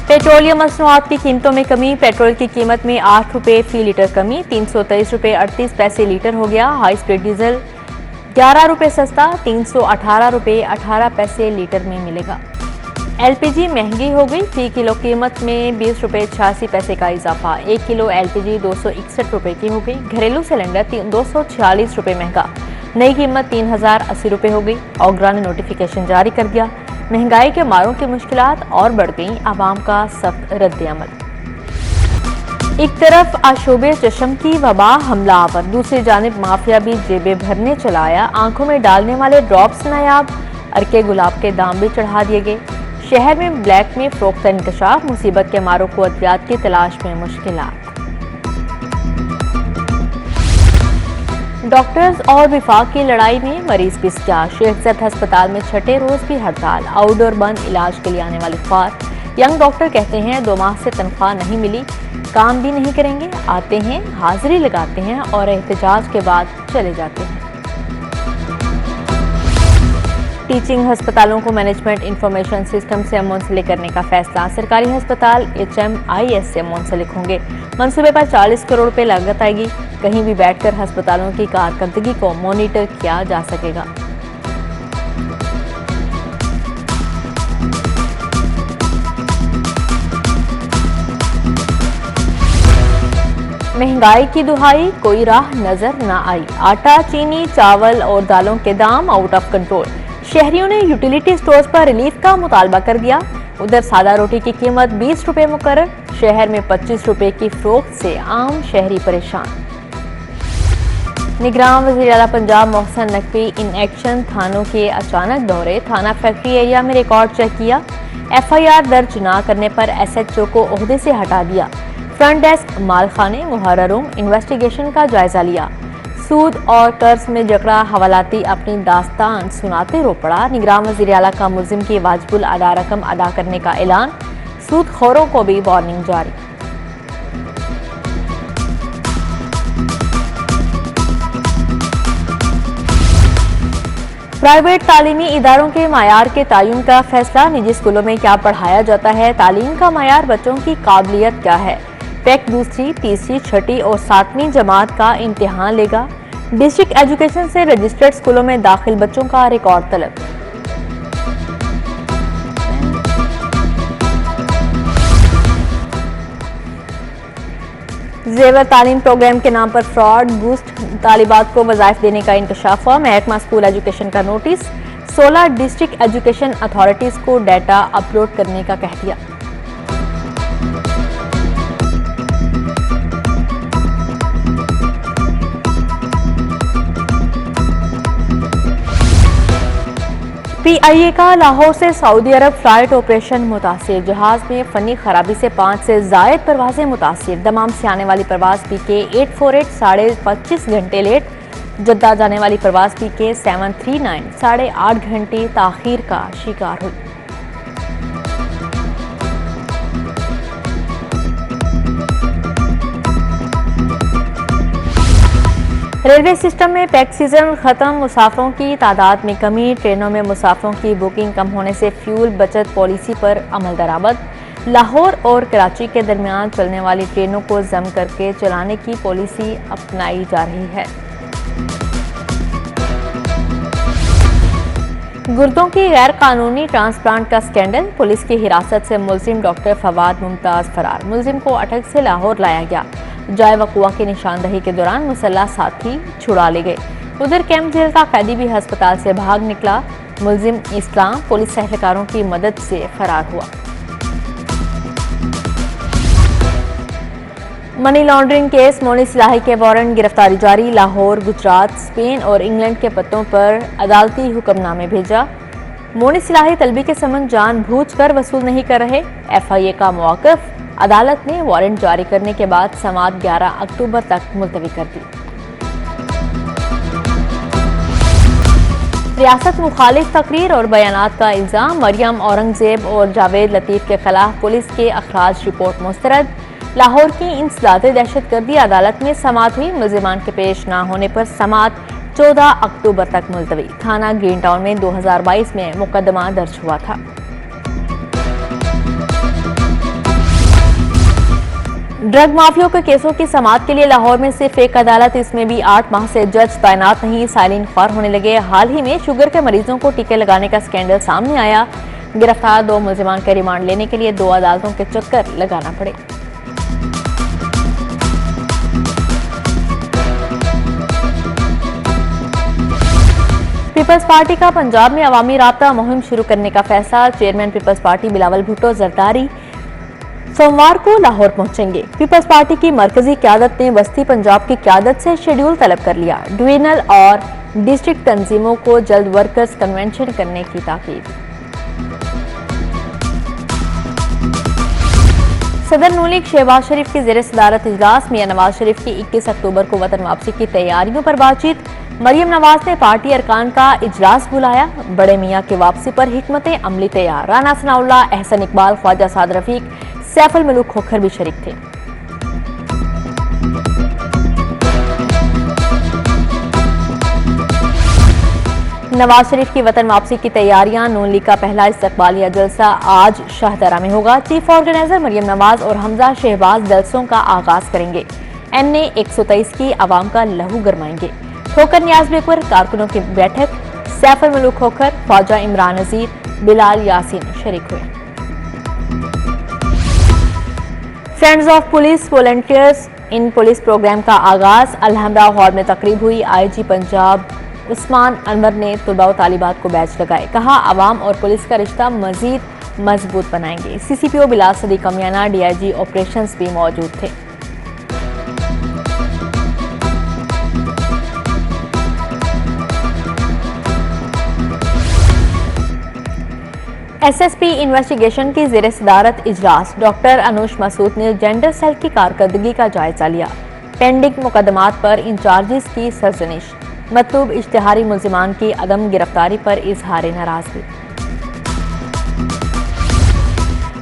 Petroleum मसनूआत की कीमतों में कमी। पेट्रोल की कीमत में 8 रुपये फी लीटर कमी, 323 रुपये 38 पैसे लीटर हो गया। हाई स्पीड डीजल 11 रुपये सस्ता, 318 रुपये 18 पैसे लीटर में मिलेगा। एलपीजी महंगी हो गई, फी किलो कीमत में 20 रुपये 86 पैसे का इजाफा। 1 किलो एलपीजी 261 रुपये की हो गई। घरेलू सिलेंडर 246 रुपये महंगा, नई कीमत 3080 रुपये हो गई। ओगरा ने नोटिफिकेशन जारी कर दिया। महंगाई के मारों की मुश्किलात और बढ़ गई, आवाम का सख्त रद्द-ए-अमल। एक तरफ आशोबे चशम की वबा हमलावर, दूसरी जानिब माफिया भी जेबें भरने चला आया। आंखों में डालने वाले ड्रॉप्स नायाब, अरके गुलाब के दाम भी चढ़ा दिए गए। शहर में ब्लैक में फरोख्त इंकशाफ, मुसीबत के मारों को अद्वियात की तलाश में मुश्किलात। डॉक्टर्स और विफाक की लड़ाई में मरीज भी क्या। शेख ज़ैद अस्पताल में छठे रोज भी हड़ताल, आउटडोर बंद, इलाज के लिए आने वाले ख्वार। यंग डॉक्टर कहते हैं 2 माह से तनख्वाह नहीं मिली, काम भी नहीं करेंगे, आते हैं, हाजिरी लगाते हैं और एहतजाज के बाद चले जाते हैं। टीचिंग अस्पतालों को मैनेजमेंट इंफॉर्मेशन सिस्टम से मुंसलिक करने का फैसला। सरकारी अस्पताल HMIS से मुंसलिक होंगे। मंसूबे पर 40 करोड़ रुपए लागत आएगी। कहीं भी बैठकर अस्पतालों की कारकर्दगी को मॉनिटर किया जा सकेगा। महंगाई की दुहाई, कोई राह नजर न आई। आटा, चीनी, चावल और दालों के दाम आउट ऑफ कंट्रोल। शहरियों ने यूटिलिटी स्टोर्स पर रिलीफ का मुतालबा कर दिया। उधर सादा रोटी की कीमत 20 रुपये मुकर्रर। शहर में 25 रुपये की फरोख्त से आम शहरी परेशान। निगरान वज़ीर आला पंजाब मोहसिन नकवी इन एक्शन, थानों के अचानक दौरे। थाना फैक्ट्री एरिया में रिकॉर्ड चेक किया। FIR दर्ज न करने पर SHO को ओहदे से हटा दिया। फ्रंट डेस्क, मालखाने, मुहर्रर रूम, इन्वेस्टिगेशन का जायजा लिया। सूद और कर्ज में जकड़ा हवालाती अपनी दास्तान सुनाते रो पड़ा। निगरान वज़ीर आला का मुल्जिम की वाजिबुल अदा रकम अदा करने का ऐलान। सूदखोरों को भी वार्निंग जारी। प्राइवेट तालीमी इदारों के मायार के तयन का फैसला। निजी स्कूलों में क्या पढ़ाया जाता है, तालीम का मायार, बच्चों की काबिलियत क्या है। पैक दूसरी, तीसरी, छठी और 7वीं जमात का इम्तिहान लेगा। डिस्ट्रिक्ट एजुकेशन से रजिस्टर्ड स्कूलों में दाखिल बच्चों का रिकॉर्ड तलब। जेवर तालीम प्रोग्राम के नाम पर फ्रॉड, बूस्ट, तालिबात को वज़ाइफ देने का इंकशाफ हुआ। महकमा स्कूल एजुकेशन का नोटिस। 16 डिस्ट्रिक्ट एजुकेशन अथॉरिटीज को डाटा अपलोड करने का कह दिया। PIA का लाहौर से सऊदी अरब फ्लाइट ऑपरेशन मुतासिर। जहाज में फनी खराबी से 5 से ज़ायद परवाजें मुतासिर। दमाम से आने वाली परवाज PK 848 25 घंटे लेट। जद्दा जाने वाली परवाज PK 739 8.5 घंटे ताखीर का शिकार हुई। रेलवे सिस्टम में पैक सीजन खत्म, मुसाफिरों की तादाद में कमी। ट्रेनों में मुसाफिरों की बुकिंग कम होने से फ्यूल बचत पॉलिसी पर अमल दरामद। लाहौर और कराची के दरमियान चलने वाली ट्रेनों को जम करके चलाने की पॉलिसी अपनाई जा रही है। गुर्दों की गैर कानूनी ट्रांसप्लांट का स्कैंडल। पुलिस की हिरासत से मुल्जिम डॉक्टर फवाद मुमताज फरार। मुल्जिम को अटक से लाहौर लाया गया। जाए वक़ुआ की निशानदही के दौरान मुसल्लह साथी छुड़ा ले गए। उधर कैंप जेल का कैदी भी अस्पताल से भाग निकला। मुल्जिम इस्लाम पुलिस एहलकारों की मदद से फरार हुआ। मनी लॉन्ड्रिंग केस, मोनी सिलाही के वारंट, गिरफ्तारी जारी। लाहौर, गुजरात, स्पेन और इंग्लैंड के पत्तों पर अदालती हुक्मनामे भेजा। मोनी सिलाही तलबी के समन जानबूझकर वसूल नहीं कर रहे। FIA का मौक़िफ़। अदालत ने वारंट जारी करने के बाद समाअत 11 अक्टूबर तक मुलतवी कर दी। रियासत मुखालिफ तकरीर और बयानात का इल्जाम। मरियम औरंगजेब और जावेद लतीफ़ के खिलाफ पुलिस के अखराज रिपोर्ट मुस्तरद। लाहौर की इंसदादे दहशतगर्दी अदालत में समाअत हुई। मुल्जिमान के पेश न होने पर समाअत 14 अक्टूबर तक मुलतवी। थाना ग्रीन टाउन में 2022 में मुकदमा दर्ज हुआ था। ड्रग माफियों के केसों की समाअत के लिए लाहौर में सिर्फ एक अदालत, इसमें भी 8 माह से जज तैनात नहीं, साइलिन ख्वार होने लगे। हाल ही में शुगर के मरीजों को टीके लगाने का स्कैंडल सामने आया। गिरफ्तार 2 मुलजिमान के रिमांड लेने के लिए 2 अदालतों के चक्कर लगाना पड़े। पीपल्स पार्टी का पंजाब में अवामी राब्ता मुहिम शुरू करने का फैसला। Chairman People's party Bilawal Bhutto Zardari सोमवार को लाहौर पहुंचेंगे। पीपल्स पार्टी की मरकजी क़यादत ने वस्ती पंजाब की क़यादत से शेड्यूल तलब कर लिया। डिवीजनल और डिस्ट्रिक्ट तंजीमों को जल्द वर्कर्स कन्वेंशन करने की ताकीद। सदर नून लीग शहबाज शरीफ की ज़ेर सदारत इजलास। मियां नवाज शरीफ की 21 अक्टूबर को वतन वापसी की तैयारियों पर बातचीत। मरियम नवाज ने पार्टी अरकान का इजलास बुलाया। बड़े मियां की वापसी पर हिकमत अमली तैयार। राना सनाउल्लाह, एहसन इकबाल, ख्वाजा साद रफीक, सैफुल मलूक खोखर भी शरीक थे। नवाज शरीफ की वतन वापसी की तैयारियां। नून लीग का पहला इस्तकबालिया जलसा आज शाहदरा में होगा। चीफ ऑर्गेनाइजर मरियम नवाज और हमजा शहबाज जलसों का आगाज करेंगे। NA 123 की आवाम का लहू गरमाएंगे। खोखर नियाज बेकुर कारकुनों की बैठक। सैफुल मलूक खोखर, ख्वाजा इमरान नजीर, बिलाल यासीन शरीक हुए। Friends of police volunteers in police program का आगाज। अलहमरा हॉल में तकरीब हुई। IG पंजाब उस्मान अनवर ने तुलबा व तालिबात को बैच लगाए। कहा, आवाम और पुलिस का रिश्ता मजीद मजबूत बनाएंगे। CCPO बिलाल सदी कमियाना, DIG ऑपरेशंस भी मौजूद थे। SSP इन्वेस्टिगेशन की ज़ेर सदारत इजलास। डॉक्टर अनुष मसूद ने जेंडर सेल की कारकर्दगी का जायजा लिया। पेंडिंग मुकदमात पर इंचार्जिस की सरजनिश। मतलूब इश्तिहारी मुल्जिमान की अदम गिरफ्तारी पर इजहार नाराजगी।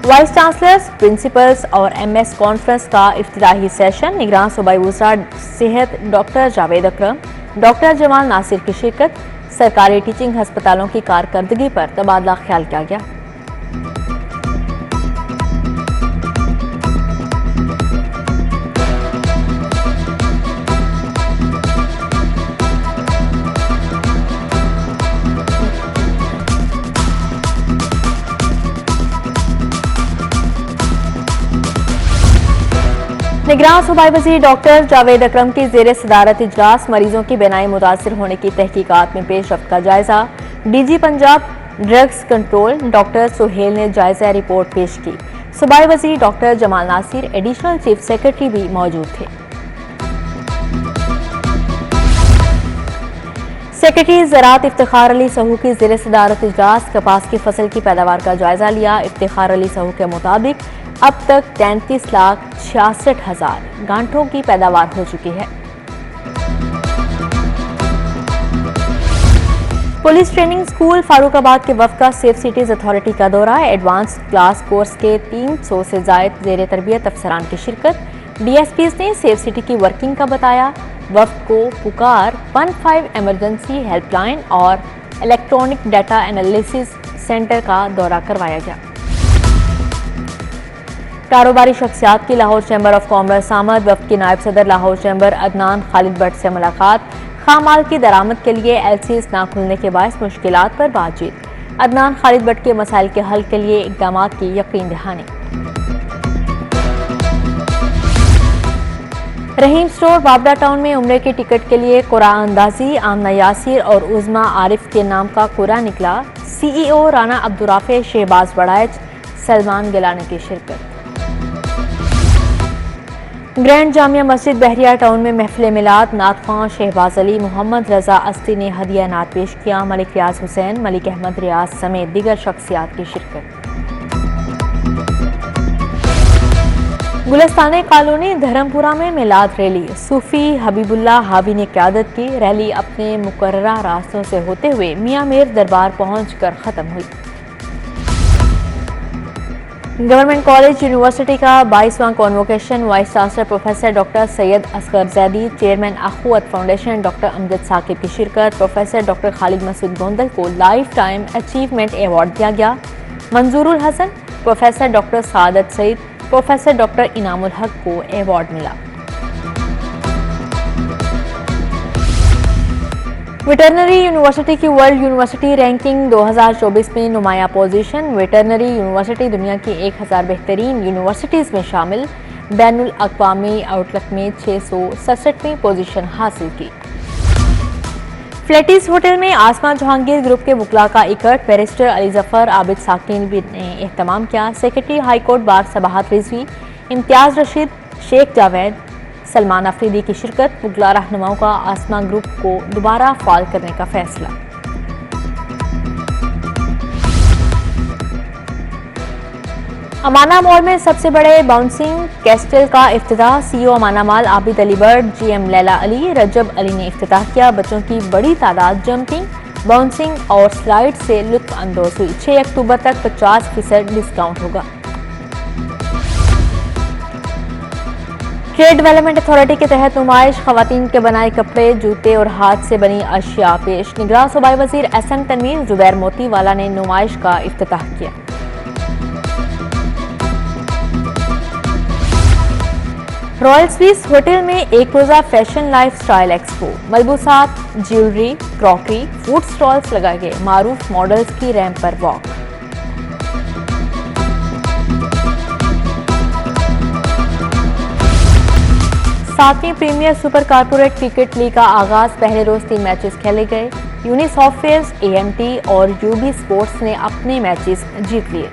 वाइस चांसलर्स, प्रिंसिपल्स और MS कॉन्फ्रेंस का इफ्तिताही सेशन। निगरान सूबाई वज़रा सेहत डॉक्टर जावेद अकरम, डॉक्टर जमाल नासिर की शिरकत। सरकारी टीचिंग हस्पतालों की कारकर्दगी पर तबादला ख्याल किया गया। निगरान सूबाई वज़ीर डॉक्टर जावेद अकरम की ज़ेर सदारत इजलास। मरीजों की बीनाई मुतासिर होने की तहकीकात में पेशरफ्त का जायजा। DG Punjab drugs control doctor Suhail ने जायजा रिपोर्ट पेश की। सूबाई वज़ीर doctor Jamal Nasir, additional chief secretary भी मौजूद थे। सेक्रेटरी ज़राअत इफ्तिखार अली सहू की ज़ेर सदारत इजलास। कपास की फसल की पैदावार का जायजा लिया। इफ्तिखार अली सहू के मुताबिक अब तक 33,66,000 गांठों की पैदावार हो चुकी है। पुलिस ट्रेनिंग स्कूल फारूकाबाद के वफ़द का सेफ सिटीज अथॉरिटी का दौरा। एडवांस क्लास कोर्स के 300 से ज़ायद ज़ेर तरबियत अफसरान की शिरकत। DSPs ने सेफ सिटी की वर्किंग का बताया। वफ़द को पुकार 15 एमरजेंसी हेल्पलाइन और इलेक्ट्रॉनिक डाटा एनालिसिस सेंटर का दौरा करवाया गया। कारोबारी शख्सियात की लाहौर चैम्बर ऑफ कॉमर्स आमद। वफ़द की नायब सदर लाहौर चैम्बर अदनान खालिद भट्ट से मुलाकात। खाम माल की दरामद के लिए LCs ना खुलने के बायस मुश्किलात पर बातचीत। अदनान खालिद भट्ट के मसाइल के हल के लिए इक़दाम की यकीन दहानी। रहीम स्टोर बाबरा टाउन में उम्रे के टिकट के लिए कुरान अंदाजी। आमना यासिर और उज़मा आरिफ के नाम का कुरा निकला। CEO राना अब्दुर्राफ़े, शहबाज बड़ाइच, सलमान गिलानी की शिरकत। ग्रैंड जामिया मस्जिद बहरिया टाउन में महफिल मिलाद। नात ख्वां शहबाज अली, मोहम्मद रजा अस्ती ने हदिया नात पेश किया। मलिक रियाज हुसैन, मलिक अहमद रियाज समेत दीगर शख्सियात की शिरकत। गुलिस्तान कॉलोनी धर्मपुरा में मिलाद रैली। सूफी हबीबुल्लाह हावी ने क़यादत की। रैली अपने मुकर्ररा रास्तों से होते हुए मियां मीर दरबार पहुंचकर ख़त्म हुई। गवर्नमेंट कॉलेज यूनिवर्सिटी का 22वां convocation. Vice chancellor professor doctor Syed Asghar Zaidi, chairman Akhuwat foundation doctor Amjad Saqib की शिरकत। प्रोफेसर डॉक्टर खालिद मसूद गोंदल को लाइफ टाइम अचीवमेंट अवार्ड दिया गया। Manzoorul Hassan, professor doctor Saadat Saeed, professor doctor Inamul Haq को अवार्ड मिला। वेटरनरी यूनिवर्सिटी की वर्ल्ड यूनिवर्सिटी रैंकिंग 2024 में नुमाया पोजीशन। वेटरनरी यूनिवर्सिटी दुनिया की 1000 बेहतरीन यूनिवर्सिटीज़ में शामिल। बैनुल अक़वामी आउटलुक में 667वीं पोजीशन हासिल की। फ्लैटिस होटल में आसमा जहांगीर ग्रुप के वकला का इकट्ठ। बैरिस्टर अली जफर, आबिद साकिन भी ने एहतमाम किया। Secretary high court bar Sabahat Rizvi, Imtiaz Rashid, Sheikh Javed, Salman Afridi की शिरकत। वकला रहनुमाओं का आसमा ग्रुप को दोबारा फाल करने का फैसला। अमाना मॉल में सबसे बड़े बाउंसिंग कैस्टल का इफ्तिताह। सीईओ अमाना मॉल आबिद अली बर्ड, जीएम लैला अली, रजब अली ने इफ्तिताह किया। बच्चों की बड़ी तादाद जंपिंग, बाउंसिंग और स्लाइड से लुत्फ अंदोज हुई। 6 अक्टूबर तक 50% डिस्काउंट होगा। ट्रेड डेवलपमेंट अथॉरिटी के तहत नुमाइश। खवातीन के बनाए कपड़े, जूते और हाथ से बनी अशिया पेश। निगरान सूबाई वजीर एसएम तनवीर जुबैर मोतीवाला ने नुमाइश का इफ्तिताह किया। रॉयल स्विस होटल में एक रोजा फैशन लाइफ स्टाइल एक्सपो। मलबूसात, ज्वेलरी, क्रॉकरी, फूड स्टॉल्स लगाए गए। मारूफ मॉडल्स की रैंप पर वॉक। सातवीं premier super corporate cricket league का आगाज। पहले रोज 3 मैचेस खेले गए। यूनी सॉफ्टवेयर, एएमटी और यूबी स्पोर्ट्स ने अपने मैचेस जीत लिए।